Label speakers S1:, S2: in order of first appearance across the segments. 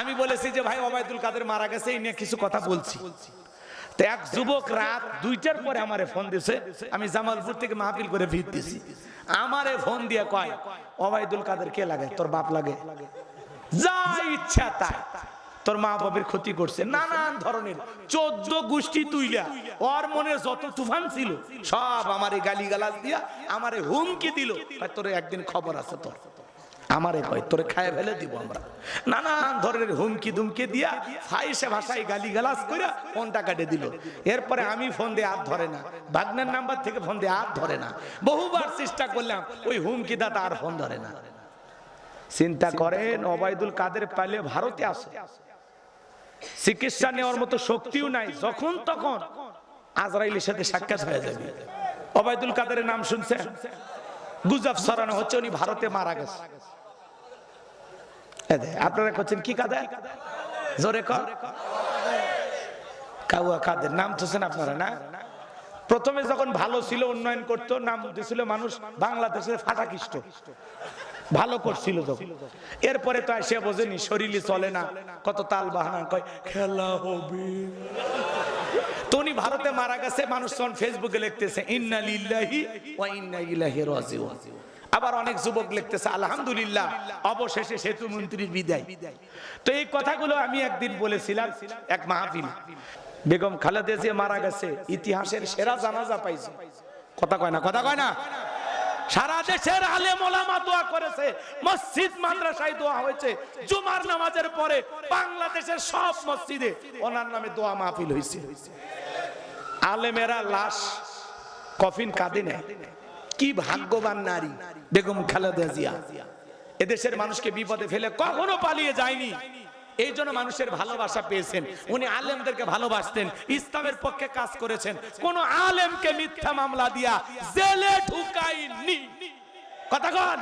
S1: আমি বলেছি যে ভাই ওবায়দুল কাদের মারা গেছে, এই নিয়ে কিছু কথা বলছি। তো এক যুবক রাত 2টার পরে আমারে ফোন দিছে, আমি জামালপুর থেকে মাহফিল করে ফিরতেছি, আমারে ফোন দিয়ে কয় ওবায়দুল কাদের কে লাগে? তোর বাপ লাগে? যা ইচ্ছা তাই, তোর মা বাবার ক্ষতি করছে, নানান ধরনের 14 গোষ্ঠী তুইলা ওর মনে যত তুফান ছিল সব আমারে গালিগালাজ দিয়া আমারে হুমকি দিল, তোর একদিন খবর আছে তোর, আমারে কয় তোরে খায় ফেলে দিব আমরা, নানান ধরনের হুমকি ধুমকি দিয়া ফাইসে ভাষায় গালিগালাজ কইরা ফোনটা কেটে দিল। এরপরে আমি ফোন দিয়ে আর ধরে না, ভাগ্নের নাম্বার থেকে ফোন দিয়ে আর ধরে না, বহুবার চেষ্টা করলাম, ওই হুমকি দাতা আর ফোন ধরে না। চিন্তা করেন ওবায়দুল কাদের পাইলে ভারতে আসে, চিকিৎসা নেওয়ার মতো শক্তিও নাই, যখন তখন আজরাইলের সাথে সাক্ষাৎ হয়ে যাবে। ওবায়দুল কাদেরের নাম শুনছেন? গুজব ছড়ানো হচ্ছে উনি ভারতে মারা গেছে। আপনারা করছেন কি কাদের? জোরে কর। কাউয়া কাদের নাম শুনছেন আপনারা না? প্রথমে যখন ভালো ছিল, উন্নয়ন করতো, নাম দিয়েছিল মানুষ বাংলাদেশের ফাটাকিষ্ট, ভালো করছিল তখন। এরপরে তো এসে বোঝেনি, শরীরই চলে না, কত তাল বাহানা, কয় খেলা হবে। তো উনি ভারতে মারা গেছে, মানুষ তখন ফেসবুকে লিখতেছে ইন্না লিল্লাহি ওয়া ইন্না ইলাইহি রাজিউন। আবার অনেক যুবক লিখতেছে আলহামদুলিল্লাহ, অবশেষে সেতু মন্ত্রীর বিদায়। তো এই কথাগুলো আমি একদিন বলেছিলাম এক মাহফিল। বেগম খালেদা জিয়া মারা গেছে, ইতিহাসের সেরা জানাজা পাইছে, কথা কয় না, কথা কয় না। সারা দেশের আলেম ওলামা দোয়া করেছে, মসজিদ মাদ্রাসায় দোয়া হয়েছে, জুমার নামাজের পরে বাংলাদেশের সব মসজিদে ওনার নামে দোয়া মাহফিল হয়েছে। আলেমেরা লাশ কফিন কাঁদে না। কি ভাগ্যবান নারী বেগম খালেদা জিয়া, এদেশের মানুষকে বিপদে ফেলে কখনো পালিয়ে যায়নি, এই জন্য মানুষের ভালোবাসা পেয়েছেন। উনি আলেমদেরকে ভালোবাসতেন, ইসলামের পক্ষে কাজ করেছেন, কোন আলেমকে মিথ্যা মামলা দিয়া জেলে ঢুকায়নি, কথা কন।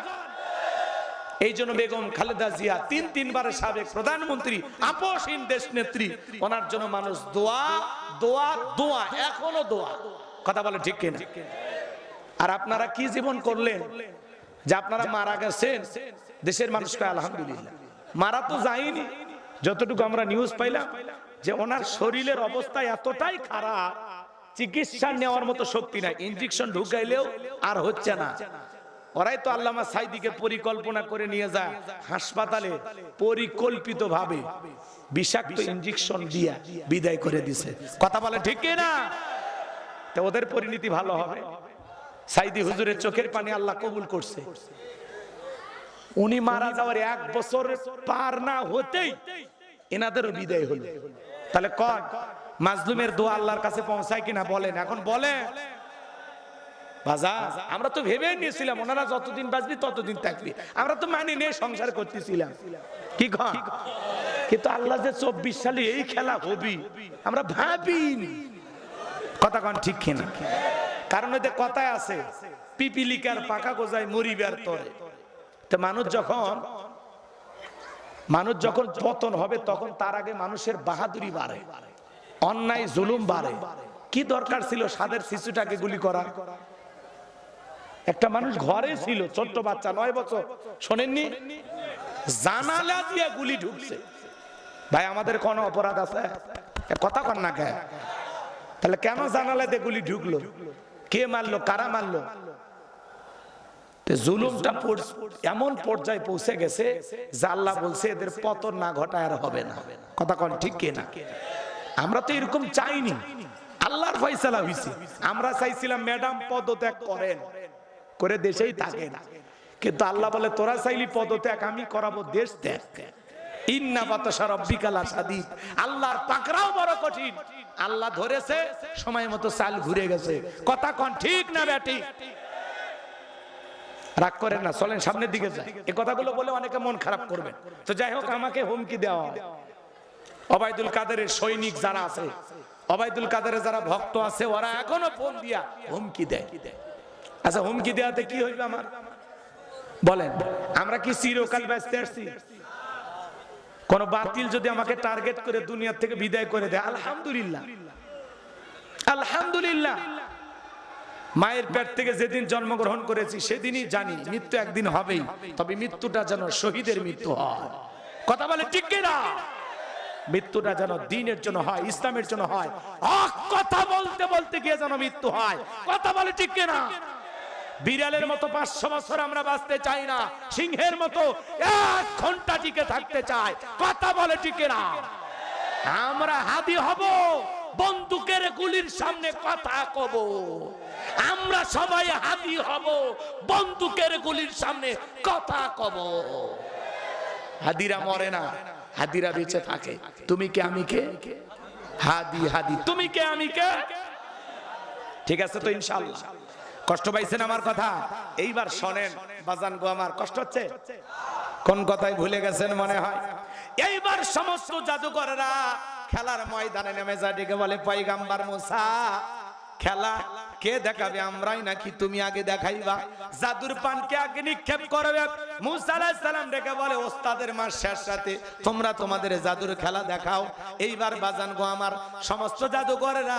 S1: এই জন্য বেগম খালেদা জিয়া 3 বারের সাবেক প্রধানমন্ত্রী, আপসহীন দেশ নেত্রী, ওনার জন্য মানুষ দোয়া দোয়া দোয়া, এখনো দোয়া, কথা বলে ঠিক কিনা? আর আপনারা কি জীবন করলেন যে আপনারা মারা গেছেন, দেশের মানুষকে আলহামদুলিল্লাহ। মারা তো যায়নি, যতটুকু আমরা নিউজ পাইলাম যে ওনার শরীরের অবস্থা এতটাই খারাপ, চিকিৎসা নেওয়ার মতো শক্তি নাই, ইনজেকশন ঢুকাইলেও আর হচ্ছে না। ওরাই তো আল্লামা সাইদিকে পরিকল্পনা করে নিয়ে যায় হাসপাতালে, পরিকল্পিতভাবে বিষাক্ত ইনজেকশন দিয়া বিদায় করে দিছে, কথা বলে ঠিক কিনা? তো ওদের পরিণতি ভালো হবে? সাইদি হুজুরের চোখের পানি আল্লাহ কবুল করছে, উনি মারা যাওয়ার 1 বছর পার না হতেই এনাদেরও বিদায় হলো। তাহলে কন মাজলুমের দোয়া আল্লাহর কাছে পৌঁছায় কিনা বলেন? এখন বলেন বাজার, আমরা তো ভেবে নিয়েছিলাম ওনারা যতদিন বাঁচবি ততদিন থাকবি, আমরা তো মানি নিয়ে সংসার করতেছিলাম, কি কন? কিন্তু আল্লাহ যে 24 সালে এই খেলা হবি আমরা ভাবিনি, কথা কন ঠিক কিনা? কারণ এতে কথায় আছে পিপিলিকার পাকা গোজায় মরিবার তরে। তো মানুষ যখন পতন হবে তখন তার আগে মানুষের বাহাদুরি বাড়ে, অন্যায় জুলুম বাড়ে। কি দরকার ছিল সাদের শিশুটাকে গুলি করার? একটা মানুষ ঘরে ছিল, ছোট্ট বাচ্চা 9 বছর, শোনেননি? জানালা দিয়ে গুলি ঢুকছে। ভাই আমাদের কোন অপরাধ আছে? কথা কন না কে? তাহলে কেন জানালা দিয়ে গুলি ঢুকলো? কে মারলো? কারা মারলো? জুলুমটা এমন পর্যায়ে পৌঁছে গেছে যে আল্লাহ বলছে এদের পতন না ঘটায় আর হবে না, কথা কন ঠিক কিনা? আমরা তো এরকম চাইনি, আল্লাহর ফয়সালা হইছে। আমরা চাইছিলাম ম্যাডাম পদত্যাগ করেন, করে দেশেই থাকে না, কিন্তু আল্লাহ বলে তোরা চাইলি পদত্যাগ, আমি করাবো দেশ ত্যাগ। ইন্না বাতাসা রাব্বিকা লাশাদীদ, আল্লাহর পাকড়াও বড় কঠিন। আল্লাহ ধরেছে, সময় মতো চাল ঘুরে গেছে, কথা কন ঠিক না ব্যাটি? রাগ করেন না, চলেন সামনের দিকে যাই। এই কথাগুলো বলে অনেকে মন খারাপ করবেন। তো যাই হোক, আমাকে হুমকি দেওয়া হয়, ওবায়দুল কাদেরের সৈনিক যারা আছে, ওবায়দুল কাদেরের যারা ভক্ত আছে, ওরা এখনো ফোন দিয়া হুমকি দেয়। আচ্ছা হুমকি দেওয়াতে কি হইবে আমার বলেন? আমরা কি চিরকাল বাঁচতে আসছি? কোন বাতিল যদি আমাকে টার্গেট করে দুনিয়া থেকে বিদায় করে দেয়, আলহামদুলিল্লাহ, আলহামদুলিল্লাহ। মায়ের পেট থেকে যেদিন জন্মগ্রহণ করেছি সেদিনই জানি মৃত্যু একদিন হবেই, তবে মৃত্যুটা যেন শহীদের মৃত্যু হয়, কথা বলে ঠিক কিনা? মৃত্যুটা যেন দ্বীনের জন্য হয়, ইসলামের জন্য হয়, হক কথা বলতে বলতে গিয়ে যেন মৃত্যু হয়। কথা বলে ঠিক কিনা? বিড়ালের মতো 500 বছর আমরা বাঁচতে চাই না, সিংহের মতো 1 ঘন্টা টিকে থাকতে চাই। কথা বলে ঠিক কিনা? আমরা হাদি হব, বন্দুকের গুলির সামনে কথা কব। আমরা সবাই হাদি হব, বন্দুকের গুলির সামনে কথা কব। হাদিরা মরে না, হাদিরা বেঁচে থাকে। তুমি কে আমি কে? হাদি হাদি, তুমি কে আমি কে? ঠিক আছে তো ইনশাআল্লাহ? কষ্ট পাইছেন আমার কথা? এইবার শোনেন বাজান গো, আমার কষ্ট হচ্ছে? কোন কথাই ভুলে গেছেন মনে হয়। এইবার সমস্ত জাদুকররা খেলার ময়দানে নেমে যায়, ডেকে বলে পয়গাম্বর মুসা, খেলা কে দেখাবে? আমরাই নাকি তুমি আগে দেখাইবা? জাদুর পানকে আগে নিক্ষেপ করবে। মুসা আলাইহিস সালাম ডেকে বলে ওস্তাদের মার শেষ রাতে তোমরা তোমাদের জাদুর খেলা দেখাও। এইবার বাজান গো আমার, সমস্ত জাদুকরেরা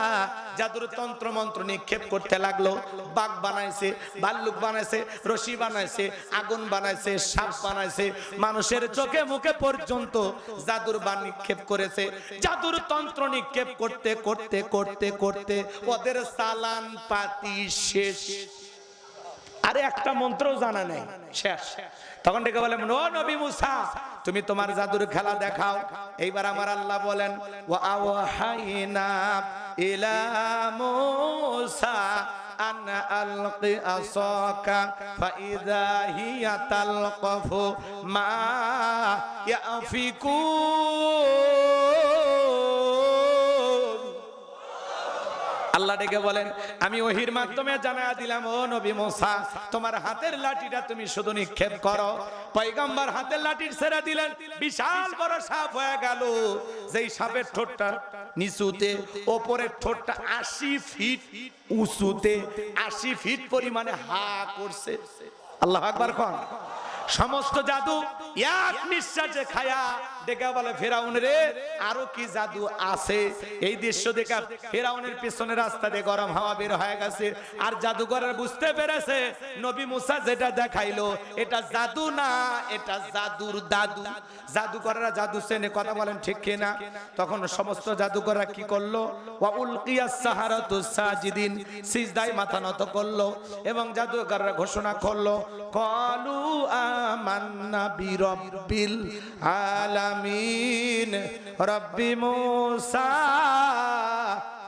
S1: জাদুর তন্ত্র মন্ত্র নিক্ষেপ করতে লাগলো। বাঘ বানাইছে, ভাল্লুক বানাইছে, রশি বানাইছে, আগুন বানাইছে, সাপ বানাইছে, মানুষের চোখে মুখে পর্যন্ত জাদুর বান নিক্ষেপ করেছে। জাদুর তন্ত্র নিক্ষেপ করতে করতে করতে করতে ওদের সালান পাতি শেষ। আরে একটা মন্ত্র জানা নেই, শেষ। তখন ডেকে বলেন ও নবী মুসা, তুমি তোমার জাদুর খেলা দেখাও। এইবার আমার আল্লাহ বলেন ওয়া আওহাইনা ইলা মুসা আন আলকি আসাকা ফাইযা হিয়া তালকাফু মা ইয়াফিকুন। আল্লাহ ডেকে বলেন আমি ওহির মাধ্যমে জানায়া দিলাম ও নবী মুসা, তোমার হাতের লাঠিটা তুমি শুধু নিক্ষেপ করো। পয়গম্বর হাতের লাঠি ছেড়ে দিলেন, বিশাল বড় সাপ হয়ে গেল। যেই সাপের ঠোঁটটা নিচুতে, ওপরের ঠোঁটটা 80 ফিট উঁচুতে, 80 ফিট পরিমাণে হা করছে। আল্লাহু আকবার কোন। সমস্ত জাদু এক নিঃশ্বাসে খায়া ডেকে বলে ফেরাউন রে আরো কি জাদু আছে? এই দৃশ্য দেখা ফেরাউনের পিছনে রাস্তা দিয়ে গরম হাওয়া বের হয়ে গেছে। আর জাদুকররা বুঝতে পেরেছে নবী মুসা যেটা দেখাইলো এটা জাদু না, এটা জাদুর দাদু। জাদুকররা জাদু চেনে, কথা বলেন ঠিক কিনা? তখন সমস্ত জাদুকররা কি করলো? ওয়া উলকিয়াস সাহারাতু সাজিদিন, সিজদায় মাথা নত করলো এবং জাদুকররা ঘোষণা করলো ক্বালু আমান্না বিরাব্বিল আলামিন রব্বি মুসা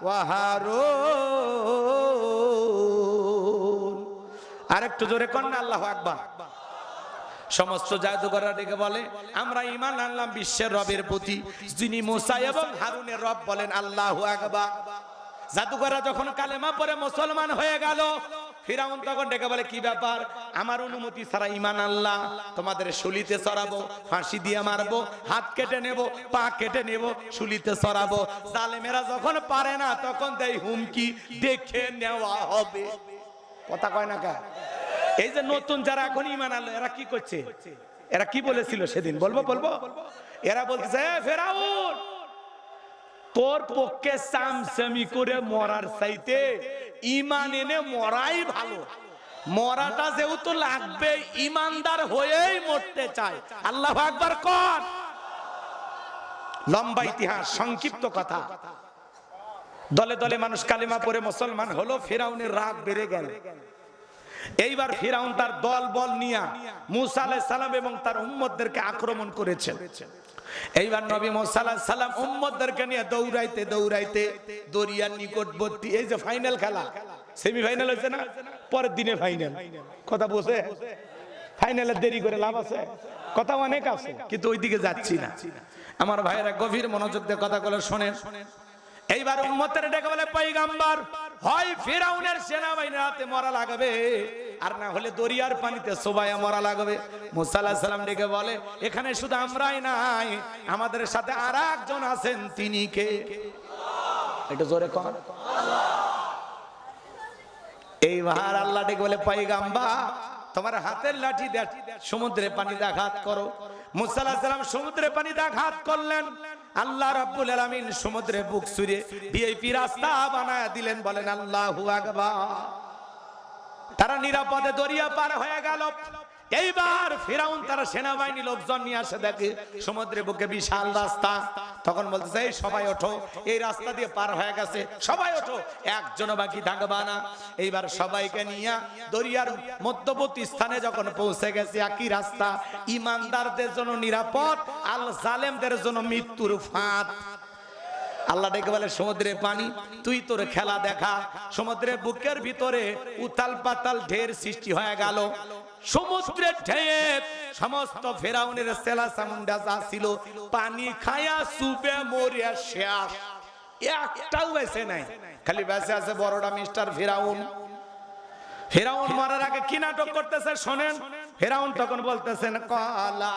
S1: ওয়া হারুন। আরেকটু জোরে কোন না আল্লাহু আকবার। সমস্ত জাদুকররা ডেকে বলে আমরা ঈমান আনলাম বিশ্বের রবের প্রতি, যিনি মুসা এবং হারুনের রব, বলেন আল্লাহু আকবার। জাদুকররা যখন কালেমা পড়ে মুসলমান হয়ে গেল, ফিরাউন তখন ডেকে বলে কি ব্যাপার? আমার অনুমতি ছাড়া ঈমান আল্লাহ, তোমাদের শুলিতে চড়াবো, ফাঁসি দিয়ে মারবো, হাত কেটে নেব, পা কেটে নেব, শুলিতে চড়াবো। জালেমেরা যখন পারে না তখন দেয় হুমকি, দেখে নেওয়া হবে। কথা কয় না কা? এই যে নতুন যারা এখন ঈমান আনলো এরা কি করছে? এরা কি বলেছিল সেদিন? বলবো বলবো। এরা বলতেছে ফেরাউন তোর পক্ষে সামসামি করে মরার চাইতে ঈমান এনে মরাই ভালো। মরাটা যেহেতু লাগবে, ঈমানদার হয়েই মরতে চায়। আল্লাহু আকবার কোন। লম্বা ইতিহাস, সংক্ষিপ্ত কথা। দলে দলে মানুষ কালেমা পড়ে মুসলমান হলো, ফিরাউনের রাগ বেড়ে গেল। এইবার ফিরাউন তার দল বল নিয়ে মুসা আলাইহিস সালাম এবং তার উম্মতদেরকে আক্রমণ করেছেন। এইবার নবী মুসা আলাইহিস সালাম উম্মতদেরকে নিয়ে দৌড়াইতে দৌড়াইতে দরিয়ার নিকটবর্তী, এই যে ফাইনাল খেলা, সেমিফাইনাল হয়েছে না, পরের দিনে ফাইনাল। কথা বুঝে? ফাইনালের দেরি করে লাভ আছে? কথা অনেক আছে, কিন্তু ওইদিকে যাচ্ছি না। আমার ভাইয়েরা গভীর মনোযোগ দিয়ে কথাগুলো শোনেন। এইবার উম্মতের ডেকে বলে পয়গম্বর, হয় ফিরাউনের সেনাবাহিনীর হাতে মরা লাগবে, আর না হলে দরিয়ার পানিতে চুবাইয়া মরা লাগবে। মুসা আলাইহিস সালাম ডেকে বলে এখানে শুধু আমরাই নাই, আমাদের সাথে আরেকজন আছেন, তিনি কে? একটু জোরে কোন। এইবার আল্লাহ ডেকে বলে পয়গম্বর তোমার হাতের লাঠি দিয়ে সমুদ্রে পানিতে আঘাত করো। মুসা আলাইহিস সালাম সমুদ্রে পানিতে আঘাত করলেন। আল্লাহ রাব্বুল আলামিন সমুদ্রে বুক ছুঁড়ে ভিআইপি রাস্তা বানায়া দিলেন, বলেন আল্লাহু আকবার। তারা নিরাপদে দরিয়া পার হয়ে গেল। এইবার ফিরাউন তার সেনাবাহিনী লোকজন নিয়ে আসে, দেখে সমুদ্রের বুকে বিশাল রাস্তা। তখন বলতেছে এই সবাই ওঠো, এই রাস্তা দিয়ে পার হয়ে গেছে, সবাই ওঠো, একজনও বাকি থাকবা না। এইবার সবাইকে নিয়ে দরিয়ার মধ্যবর্তী স্থানে যখন পৌঁছে গেছে, একই রাস্তা, ইমানদারদের জন্য নিরাপদ, আল জালেমদের জন্য মৃত্যুর ফাঁদ। আল্লাহ ডেকে বলে সমুদ্রের পানি তুই তোর খেলা দেখা। সমুদ্রের বুকের ভিতরে উতাল পাতাল ঢের সৃষ্টি হয়ে গেল। সমুদ্রের ঢেয়ে সমস্ত ফেরাউনের সেলা সামুন্ডা যা ছিল পানি খায়া সুবে মরিয়া শেষ, একটাও বেঁচে নাই, খালি বেঁচে আছে বড়টা মিস্টার ফেরাউন। ফেরাউন মরার আগে কি নাটক করতেছে শোনেন। ফেরাউন তখন বলতেছেন ক্বালা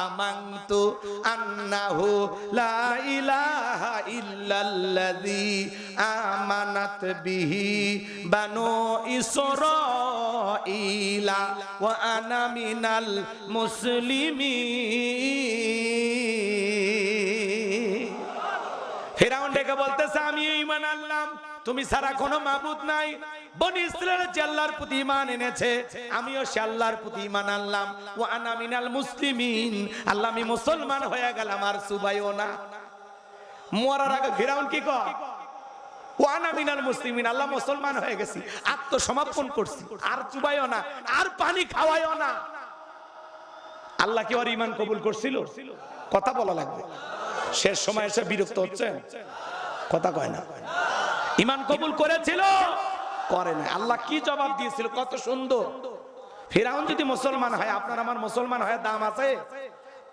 S1: আমানতু আন্নাহু লা ইলাহা ইল্লাল্লাযী আমানাত বিহি বানু ইসরাঈলা ওয়া আনা মিনাল মুসলিমিন। ফেরাউন ডেকে বলতেছে আমি ঈমান আনলাম, তুমি ছাড়া কোনো মাবুদ নাই। বনি ইসরাইলের যে আল্লাহর প্রতি ঈমান এনেছে আমিও সে আল্লাহর প্রতি ঈমান আনলাম। ওয়া আনা মিনাল মুসলিমিন, আল্লাহ আমি মুসলমান হয়ে গেলাম, আর চুবাইও না। মরার আগে ফিরাউন কি কয়? ওয়া আনা মিনাল মুসলিমিন, আল্লাহ মুসলমান হয়ে গেছি, আত্মসমর্পণ করছি, আর চুবাইও না, আর পানি খাওয়াইও না। আল্লাহ কি ওর ঈমান কবুল করছিল? কথা বলা লাগবে। শেষ সময় এসে বিরক্ত হচ্ছে, কথা কয় না। ঈমান কবুল করেছিল, করে না। আল্লাহ কি জবাব দিয়েছিল, কত সুন্দর। ফিরাউন যদি মুসলমান হয়, আপনার আমার মুসলমান হয় দাম আছে?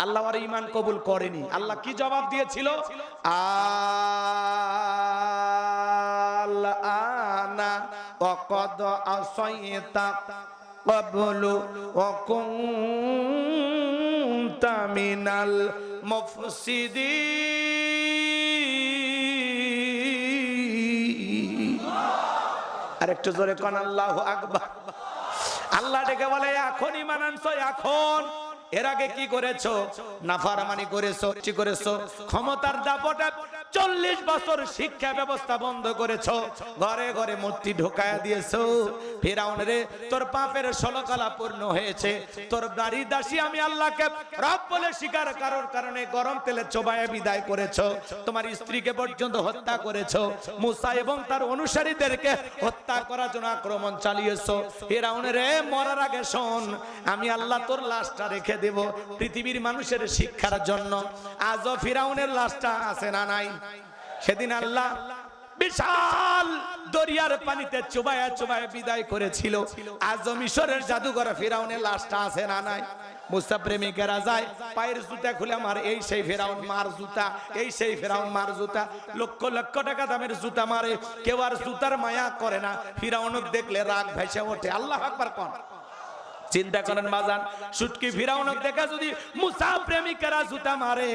S1: আল্লাহ আর ঈমান কবুল করেনি। আল্লাহ কি জবাব দিয়েছিল? আনা ওয়াকাদ আসাইতা ক্বাবলু ওয়া কুনতা মিনাল মুফসিদিন। আরেকটু জোরে কোন আল্লাহু আকবার। আল্লাহ ডেকে বলে এখন ঈমান আনছো, এখন। এর আগে কি করেছো? নাফরমানি করেছো, কি করেছো? ক্ষমতার দাপটে 40 বছর শিক্ষা ব্যবস্থা বন্ধ করেছো, ঘরে ঘরে মূর্তি ঢোকায়া দিয়েছো। ফিরাউন রে, তোর পাপের ষোলকলা পূর্ণ হয়েছে। তোর দাড়ি দাসী আমি আল্লাহকে রব বলে স্বীকার করার কারণে গরম তেলে চোবায়ে বিদায় করেছো। তোমার স্ত্রীকে পর্যন্ত হত্যা করেছো। মুসা এবং তার অনুসারীদেরকে হত্যা করার জন্য আক্রমণ চালিয়েছো। ফিরাউন রে, মরার আগে শোন, আমি আল্লাহ তোর লাশটা রেখে দেব পৃথিবীর মানুষের শিক্ষার জন্য। আজও ফিরাউনের লাশটা আছে না নাই? সেদিন আল্লাহ বিশাল দরিয়ার পানিতে চুবায়া চুবায়া বিদায় করেছিল। আজও মিশরের জাদুঘর ফিরাউনের লাশটা আছে না নাই? মুসা প্রেমিকেরা যায়, পায়ের জুতা খুলে মার, এই সেই ফেরাউন মার জুতা, এই সেই ফেরাউন মার জুতা। লক্ষ লক্ষ টাকা দামের জুতা মারে, কেউ আর জুতার মায়া করে না। ফিরাউনক দেখলে রাগ ভেসে ওঠে। আল্লাহু আকবার কোন। চিন্তা করেন বাজান, সুটকি ফিরাউনক দেখা যদি মুসা প্রেমিকেরা জুতা মারে,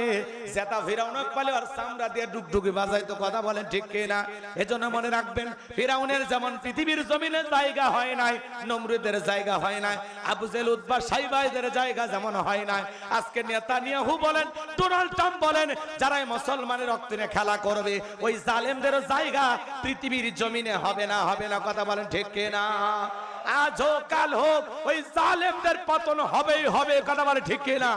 S1: জেতা ফিরাউনক পালে আর চামড়া দিয়ে ডুগডুগি বাজাইতো। কথা বলেন ঠিক কি না? এজন্য মনে রাখবেন, ফিরাউনের যেমন পৃথিবীর জমিনে জায়গা হয় নাই, নমরুদের জায়গা হয় নাই, আবু জেহেল উতবা সাইবাদের জায়গা যেমন হয় নাই, আজকে নেতানিয়াহু বলেন, ডোনাল্ড ট্রাম্প বলেন, যারাই মুসলমানের রক্ত নিয়ে খেলা করবে, ওই জালেমদের জায়গা পৃথিবীর জমিনে হবে না, হবে না। কথা বলেন ঠিক কি না? আজ হোক কাল হোক ওই জালেমদের পতন হবেই হবে। কথা বলে ঠিক কি না?